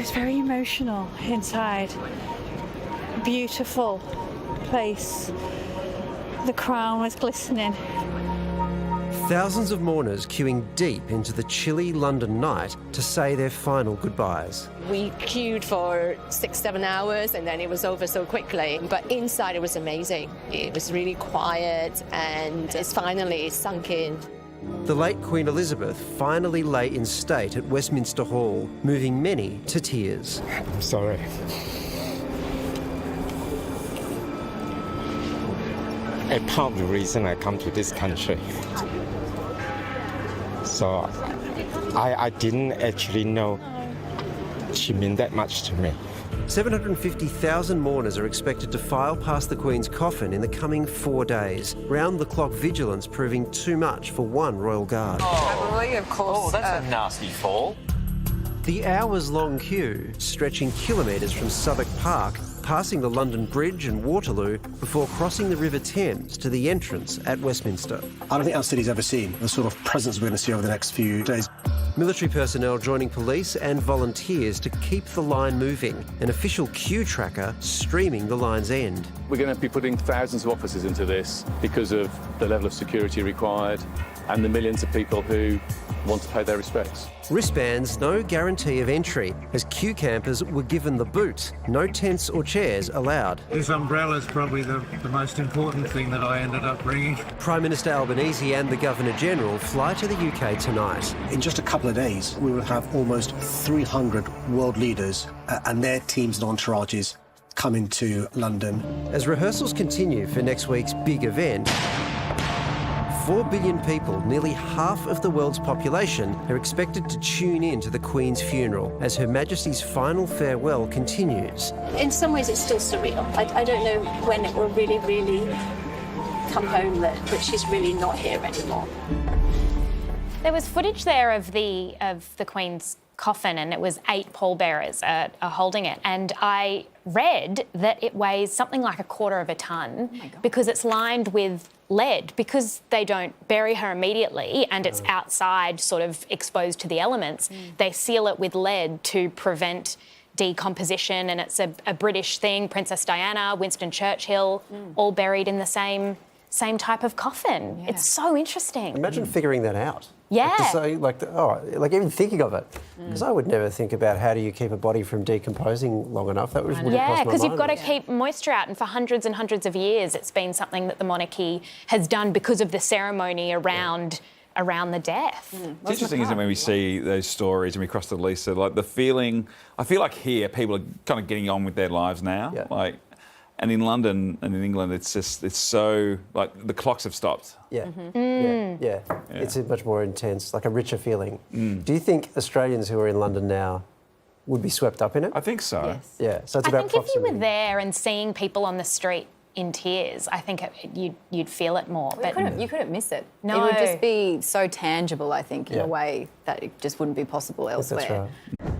It's very emotional inside. Beautiful place. The crown was glistening. Thousands of mourners queuing deep into the chilly London night to say their final goodbyes. We queued for 6-7 hours and then it was over so quickly. But inside it was amazing. It was really quiet and it's finally sunk in. The late Queen Elizabeth finally lay in state at Westminster Hall, moving many to tears. I'm sorry. A part of the reason I come to this country. So I didn't actually know she meant that much to me. 750,000 mourners are expected to file past the Queen's coffin in the coming 4 days. Round-the-clock vigilance proving too much for one royal guard. Of course. Oh, that's a nasty fall. The hours-long queue, stretching kilometres from Southwark Park, passing the London Bridge and Waterloo before crossing the River Thames to the entrance at Westminster. I don't think our city's ever seen the sort of presence we're going to see over the next few days. Military personnel joining police and volunteers to keep the line moving, an official queue tracker streaming the line's end. We're going to be putting thousands of officers into this because of the level of security required and the millions of people who want to pay their respects. Wristbands, no guarantee of entry, as queue campers were given the boot. No tents or chairs allowed. This umbrella is probably the most important thing that I ended up bringing. Prime Minister Albanese and the Governor-General fly to the UK tonight. In just a couple of days, we will have almost 300 world leaders and their teams and entourages coming to London. As rehearsals continue for next week's big event, 4 billion people, nearly half of the world's population, are expected to tune in to the Queen's funeral as Her Majesty's final farewell continues. In some ways, it's still surreal. I don't know when it will really, really come home that she's really not here anymore. There was footage there of the Queen's coffin, and it was 8 pallbearers holding it. And I read that it weighs something like 1/4 of a tonne because it's lined with lead, because they don't bury her immediately and it's outside, sort of exposed to the elements. They seal it with lead to prevent decomposition, and it's a British thing. Princess Diana, Winston Churchill, all buried in the same type of coffin. Yeah. It's so interesting. Imagine figuring that out. Yeah. Even thinking of it. Because I would never think about how do you keep a body from decomposing long enough. That wouldn't cross my mind. Because you've got to keep moisture out, and for hundreds and hundreds of years it's been something that the monarchy has done because of the ceremony around the death. It's interesting, isn't it, when we see those stories and we cross to Lisa, like the feeling, I feel like here people are kind of getting on with their lives now. Yeah. And in London and in England, it's so, like, the clocks have stopped. Yeah. Yeah. It's much more intense, like a richer feeling. Do you think Australians who are in London now would be swept up in it? I think so. Yes. Yeah, so it's about proximity. I think if you were there and seeing people on the street in tears, I think you'd feel it more. Well, you couldn't miss it. No. It would just be so tangible, I think, in a way that it just wouldn't be possible elsewhere. That's right.